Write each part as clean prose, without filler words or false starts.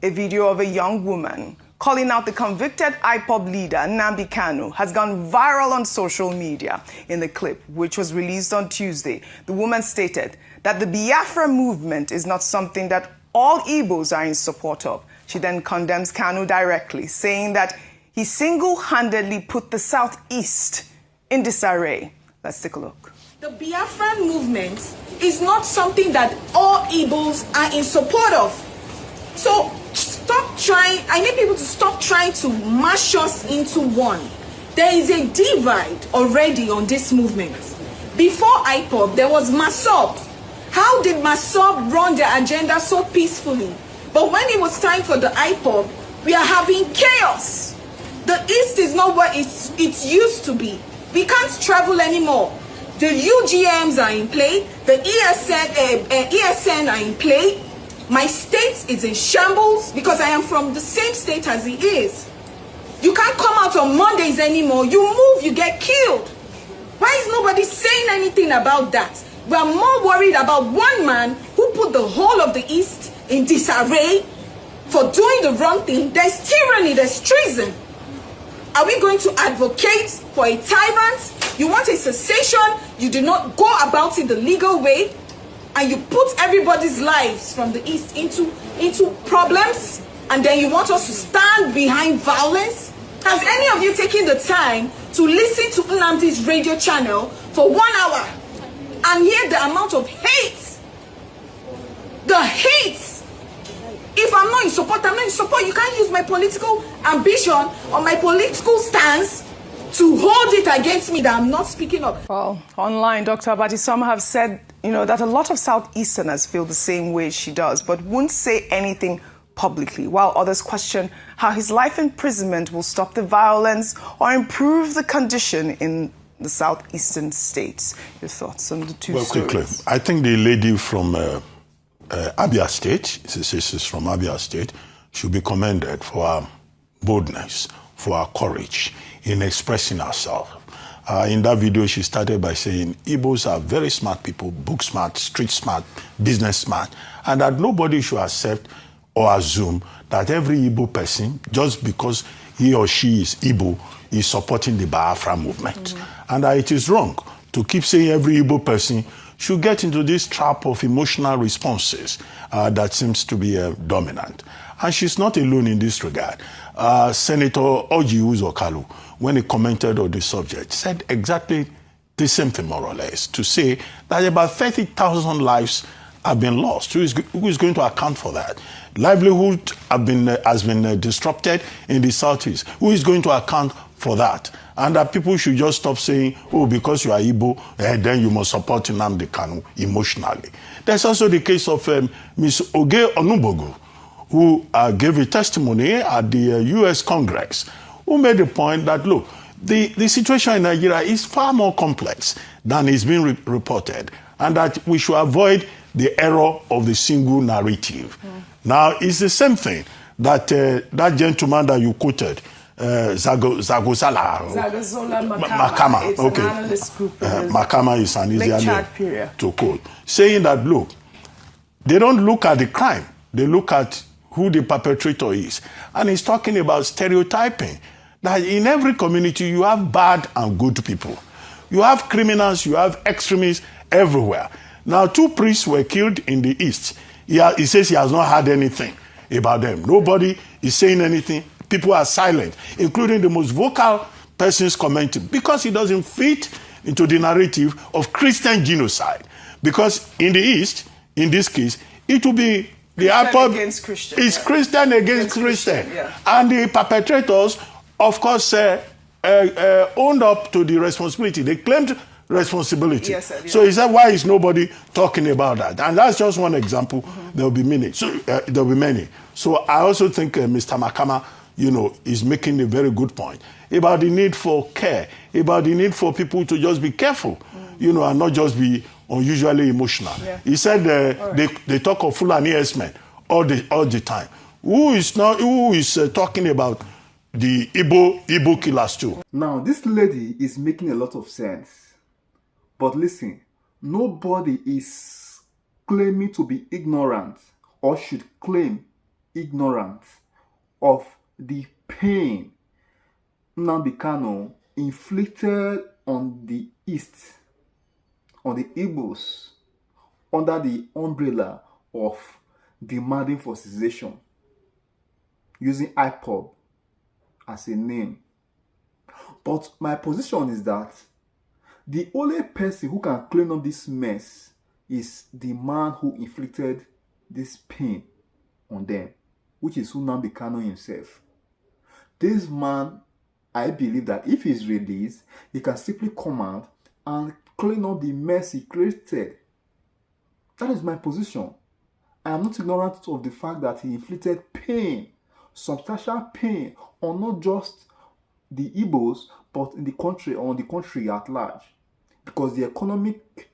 A video of a young woman calling out the convicted IPOB leader, Nnamdi Kanu, has gone viral on social media. In the clip, which was released on Tuesday, the woman stated that the Biafra movement is not something that all Igbos are in support of. She then condemns Kanu directly, saying that he single-handedly put the Southeast in disarray. Let's take a look. The Biafran movement is not something that all Igbos are in support of. So stop trying, I need people to stop trying to mash us into one. There is a divide already on this movement. Before IPOB, there was MASOB. How did MASOB run their agenda so peacefully? But when it was time for the IPOB, we are having chaos. The East is not what it used to be. We can't travel anymore. The UGMs are in play. The ESN are in play. My state is in shambles because I am from the same state as he is. You can't come out on Mondays anymore. You move, you get killed. Why is nobody saying anything about that? We are more worried about one man who put the whole of the East in disarray for doing the wrong thing. There's tyranny, there's treason. Are we going to advocate for a tyrant? You want a cessation, you do not go about it the legal way, and you put everybody's lives from the East into problems, and then you want us to stand behind violence? Has any of you taken the time to listen to Nnamdi's radio channel for 1 hour and hear the amount of hate? The hate! If I'm not in support, I'm not in support. You can't use my political ambition or my political stance to hold it against me that I'm not speaking up. Well, online, Dr. Abati, some have said, that a lot of Southeasterners feel the same way she does, but won't say anything publicly, while others question how his life imprisonment will stop the violence or improve the condition in the Southeastern states. Your thoughts on the two stories? Quickly, I think the lady from Abia State, she's from Abia State, should be commended for her boldness, for her courage in expressing herself. In that video, she started by saying Igbos are very smart people, book smart, street smart, business smart, and that nobody should accept or assume that every Igbo person, just because he or she is Igbo, is supporting the Biafra movement. And that it is wrong to keep saying every Igbo person should get into this trap of emotional responses that seems to be dominant. And she's not alone in this regard. Senator Oji Uzo-Kalu, when he commented on the subject, said exactly the same thing, more or less, to say that about 30,000 lives have been lost. Who is going to account for that? Livelihood has been disrupted in the Southeast. Who is going to account for that? And that people should just stop saying, oh, because you are Igbo, then you must support Nnamdi Kanu emotionally. There's also the case of Ms. Oge Onugbogu, who gave a testimony at the U.S. Congress, who made the point that, look, the situation in Nigeria is far more complex than is being reported, and that we should avoid the error of the single narrative. Now, it's the same thing that that gentleman that you quoted, Zagozala Makama. It's Okay. an analyst group. Makama is an easier name period. to quote. Saying that, look, they don't look at the crime. They look at who the perpetrator is. And he's talking about stereotyping. That in every community, you have bad and good people. You have criminals, you have extremists everywhere. Now, 2 priests were killed in the East. He says he has not heard anything about them. Nobody is saying anything. People are silent, including the most vocal persons commenting, because it doesn't fit into the narrative of Christian genocide. Because in the East, in this case, it will be the IPOB against Christian. It's Christian against Christian. Yeah. And the perpetrators, of course, owned up to the responsibility. They claimed responsibility. Yes, sir, yeah. So he said, why is nobody talking about that? And that's just one example. There will be many. So there will be many. So I also think Mr. Makama, is making a very good point about the need for care, about the need for people to just be careful, and not just be unusually emotional. Yeah. He said they talk of Fulani herdsmen all the time. Who is talking about the Igbo killers too? Now, this lady is making a lot of sense. But listen, nobody is claiming to be ignorant or should claim ignorant of the pain Nnamdi Kanu inflicted on the East, on the Igbos, under the umbrella of demanding for cessation, using IPOB as a name. But my position is that the only person who can clean up this mess is the man who inflicted this pain on them, which is Nnamdi Kanu himself. This man, I believe that if he's released, he can simply come out and clean up the mess he created. That is my position. I am not ignorant of the fact that he inflicted pain, substantial pain, on not just the Igbos, but in the country, on the country at large. Because the economic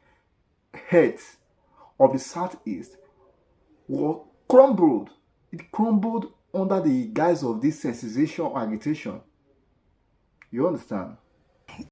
health of the Southeast was crumbled. It crumbled under the guise of this sensitization agitation. You understand?